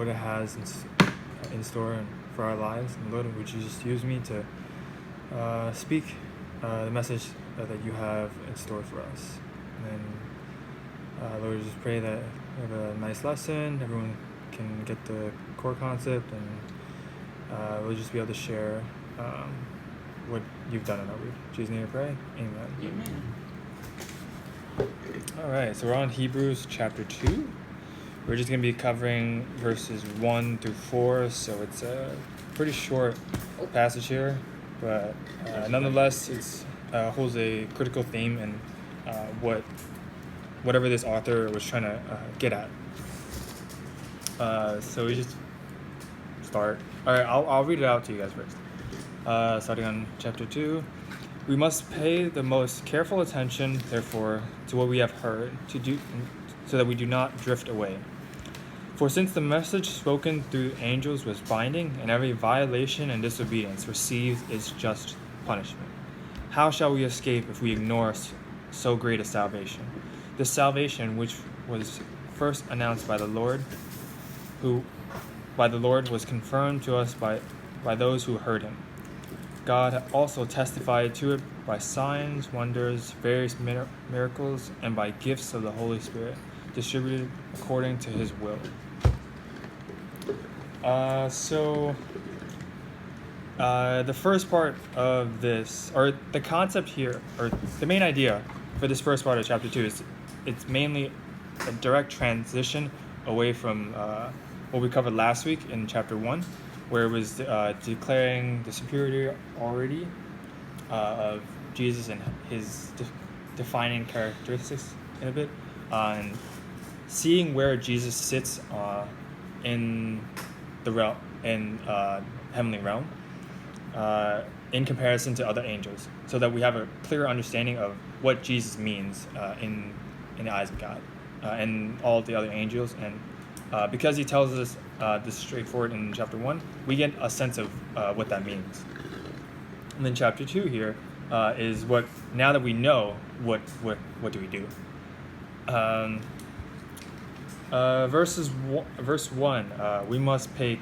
what it has in store for our lives. And Lord, would you just use me to speak the message that you have in store for us. And Lord, just pray that we have a nice lesson, everyone can get the core concept, and we'll just be able to share what you've done in our week. In Jesus' name I pray. Amen. Amen. All right, so we're on Hebrews chapter 2. We're just going to be covering verses 1 through 4, so it's a pretty short passage here, but nonetheless, it holds a critical theme in whatever this author was trying to get at. So we just start. All right, I'll read it out to you guys first. Starting on chapter 2. We must pay the most careful attention, therefore, to what we have heard, so that we do not drift away. For since the message spoken through angels was binding, and every violation and disobedience received its just punishment, how shall we escape if we ignore so great a salvation? This salvation, which was first announced by the Lord, was confirmed to us by those who heard him. God also testified to it by signs, wonders, various miracles, and by gifts of the Holy Spirit, distributed according to his will. The first part of this, or the concept here, or the main idea for this first part of chapter 2 is it's mainly a direct transition away from what we covered last week in chapter 1, where it was declaring the superiority of Jesus and his defining characteristics in a bit, and seeing where Jesus sits in the realm, in heavenly realm, in comparison to other angels, so that we have a clear understanding of what Jesus means in the eyes of God and all of the other angels. And because he tells us this straightforward in chapter 1, we get a sense of what that means. And then chapter 2 here is what, now that we know, what do we do? Verse 1, we must pay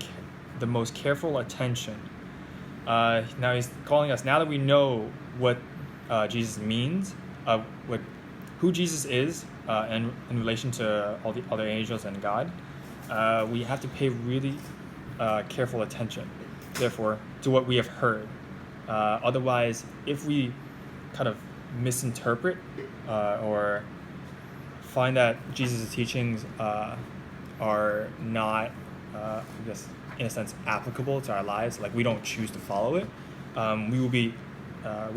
the most careful attention. Now he's calling us, now that we know what Jesus means, who Jesus is in relation to all the other angels and God, we have to pay really careful attention, therefore, to what we have heard. Otherwise, if we kind of misinterpret or find that Jesus' teachings are not, I guess, in a sense, applicable to our lives, like we don't choose to follow it, we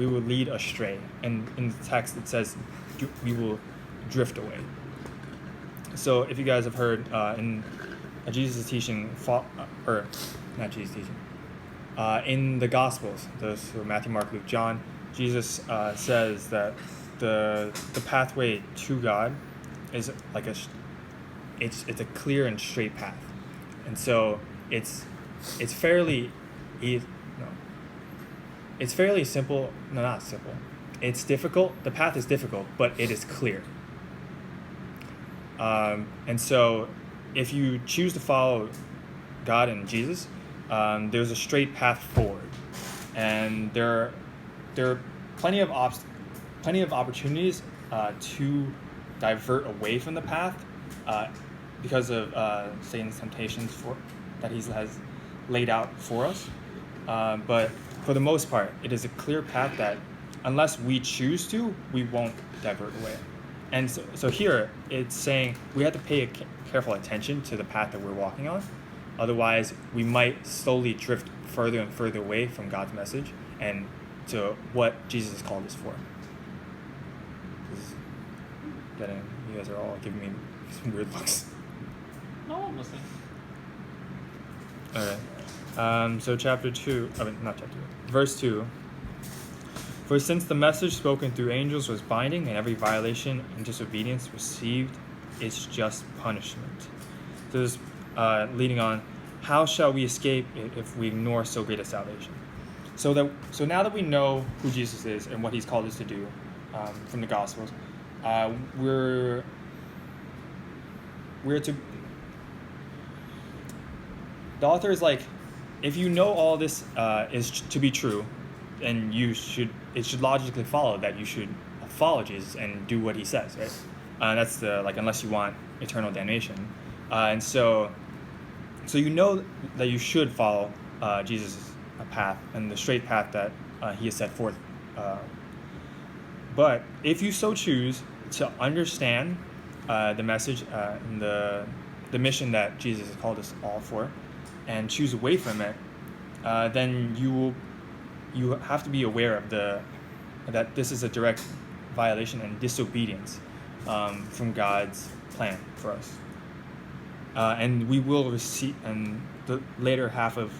will lead astray. And in the text, it says we will drift away. So if you guys have heard in Jesus' teaching, or not Jesus' teaching, in the Gospels, so Matthew, Mark, Luke, John, Jesus says that the pathway to God is like it's a clear and straight path, and so it's fairly simple. No, not simple. It's difficult. The path is difficult, but it is clear. And so, if you choose to follow God and Jesus, there's a straight path forward, and there are plenty of opportunities to divert away from the path because of Satan's temptations that he has laid out for us. But for the most part, it is a clear path that, unless we choose to, we won't divert away. And so here, it's saying we have to pay careful attention to the path that we're walking on. Otherwise, we might slowly drift further and further away from God's message and to what Jesus has called us for. You guys are all giving me some weird looks. No, I'm listening. All right. So verse 2. For since the message spoken through angels was binding, and every violation and disobedience received its just punishment. So this leading on, how shall we escape if we ignore so great a salvation? So now that we know who Jesus is and what he's called us to do from the Gospels, we're to the author is like, if you know all this is to be true, then it should logically follow that you should follow Jesus and do what he says, right? That's the like, unless you want eternal damnation, and so you know that you should follow Jesus' path and the straight path that he has set forth. But if you so choose to understand the message and the mission that Jesus has called us all for, and choose away from it, then you have to be aware of that this is a direct violation and disobedience from God's plan for us. And we will receive, and the later half of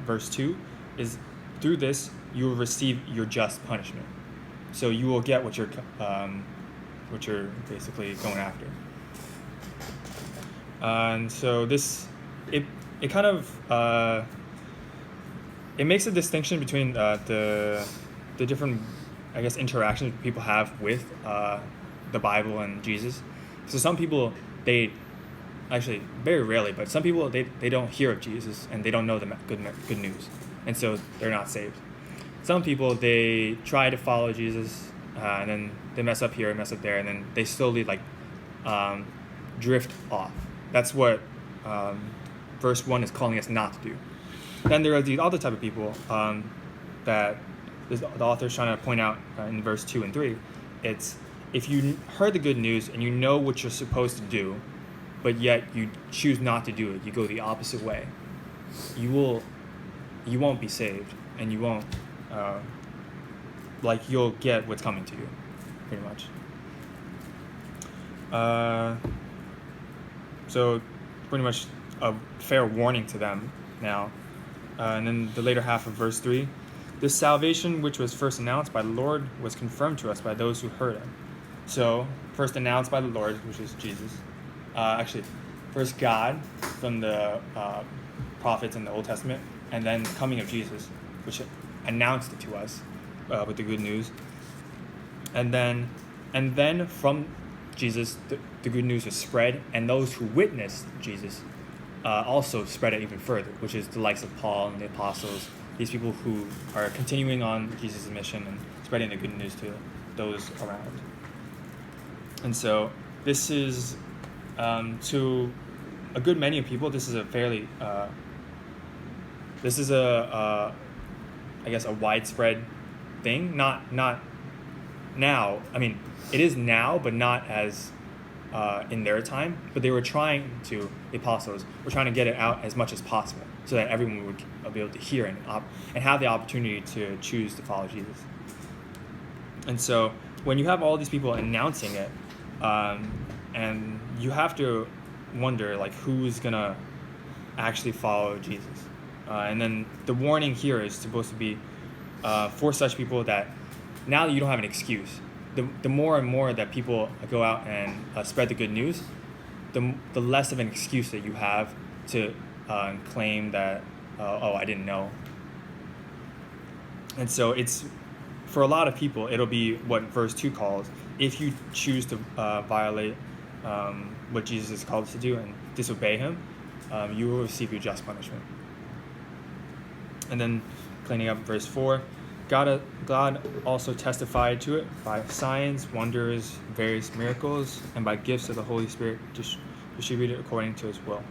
verse 2 is, through this you will receive your just punishment. So you will get what you're basically going after. And so this, it kind of it makes a distinction between the different, I guess, interactions people have with the Bible and Jesus. So some people, they actually very rarely, but some people they don't hear of Jesus and they don't know the good news, and so they're not saved. Some people, they try to follow Jesus and then they mess up here, mess up there, and then they slowly drift off. That's what verse 1 is calling us not to do. Then there are the other type of people that the author is trying to point out in verse 2 and 3. It's, if you heard the good news and you know what you're supposed to do, but yet you choose not to do it, you go the opposite way, you won't be saved, and you won't you'll get what's coming to you, pretty much. So pretty much a fair warning to them now. And then the later half of verse 3, this salvation which was first announced by the Lord was confirmed to us by those who heard him. So first announced by the Lord, which is Jesus. First God from the prophets in the Old Testament, and then the coming of Jesus, which announced it to us with the good news. And then from Jesus, the good news was spread, and those who witnessed Jesus also spread it even further, which is the likes of Paul and the apostles, these people who are continuing on Jesus' mission and spreading the good news to those around. And so this is, to a good many of people, this is a fairly, I guess, a widespread thing. Not now. I mean, it is now, but not as in their time. But they were the apostles were trying to get it out as much as possible, so that everyone would be able to hear and have the opportunity to choose to follow Jesus. And so when you have all these people announcing it, and you have to wonder, like, who's gonna actually follow Jesus. And then the warning here is supposed to be for such people that now that you don't have an excuse. The more and more that people go out and spread the good news, the less of an excuse that you have to claim that, I didn't know. And so it's, for a lot of people, it'll be what verse 2 calls, if you choose to violate what Jesus has called us to do and disobey him, you will receive your just punishment. And then cleaning up verse 4, God also testified to it by signs, wonders, various miracles, and by gifts of the Holy Spirit distributed according to his will.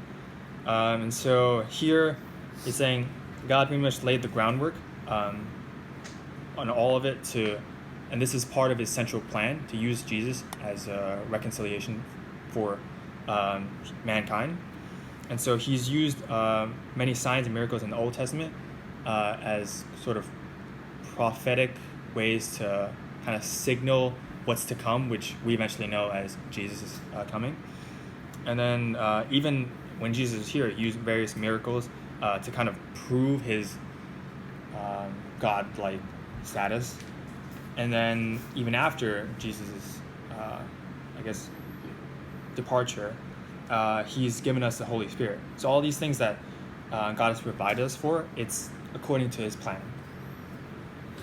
And so here he's saying God pretty much laid the groundwork on all of it and this is part of his central plan, to use Jesus as a reconciliation for mankind. And so he's used many signs and miracles in the Old Testament as sort of prophetic ways to kind of signal what's to come, which we eventually know as Jesus is coming. And then even when Jesus is here, he used various miracles to kind of prove his God-like status. And then even after Jesus' departure, he's given us the Holy Spirit. So all these things that God has provided us for, it's according to his plan.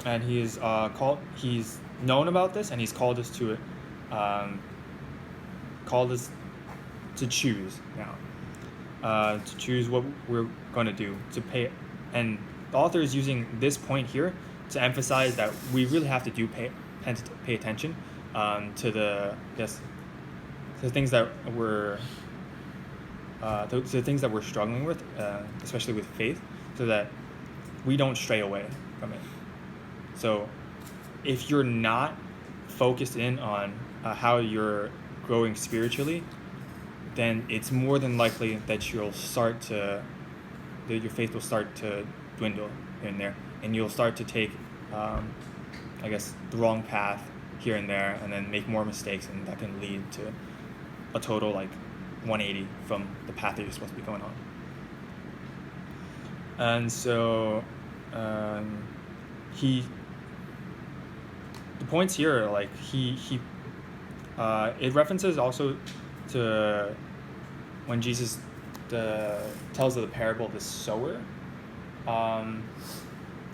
And he's known about this, and he's called us to it, called us to choose now. to choose what we're going to do to pay. And the author is using this point here to emphasize that we really have to pay attention to the things that we're to the things that we're struggling with, especially with faith, so that we don't stray away from it. So if you're not focused in on how you're growing spiritually, then it's more than likely that your faith will start to dwindle here and there, and you'll start to take, the wrong path here and there, and then make more mistakes, and that can lead to a total 180 from the path that you're supposed to be going on. And so the points here are it references also to when Jesus tells of the parable of the sower.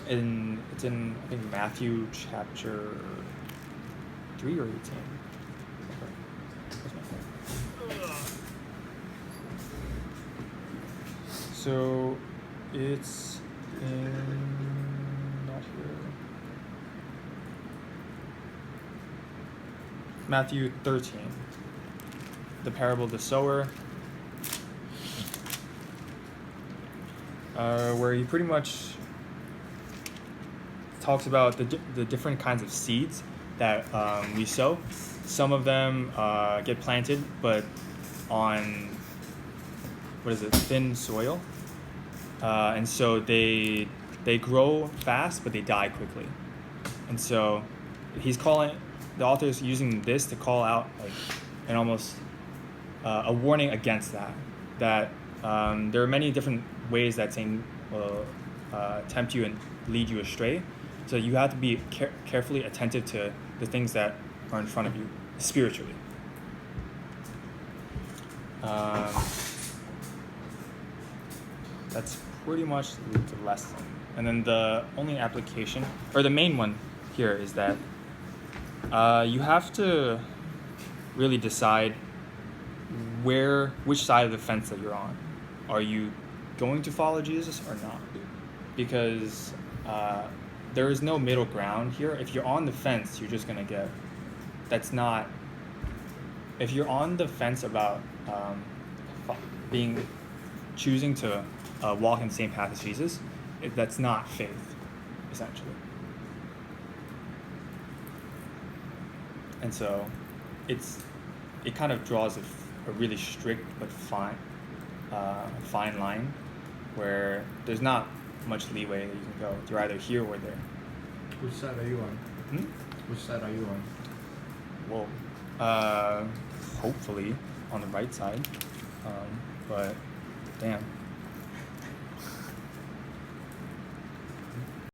It's in I think Matthew chapter 3 or 18. So it's not here. Matthew 13, the parable of the sower, where he pretty much talks about the different kinds of seeds that we sow. Some of them get planted, but on thin soil, and so they grow fast, but they die quickly. And so the author is using this to call out an almost a warning against that. That there are many different ways that Satan will tempt you and lead you astray. So you have to be carefully attentive to the things that are in front of you spiritually. That's pretty much the lesson. And then the only application, or the main one here, is that you have to really decide which side of the fence that you're on. Are you going to follow Jesus or not? Because there is no middle ground here. If you're on the fence, you're just going to if you're on the fence about choosing to walk in the same path as Jesus, that's not faith, essentially. And so it kind of draws a really strict but fine line where there's not much leeway that you can go. You're either here or there. Which side are you on? Which side are you on? Well, hopefully on the right side. But damn.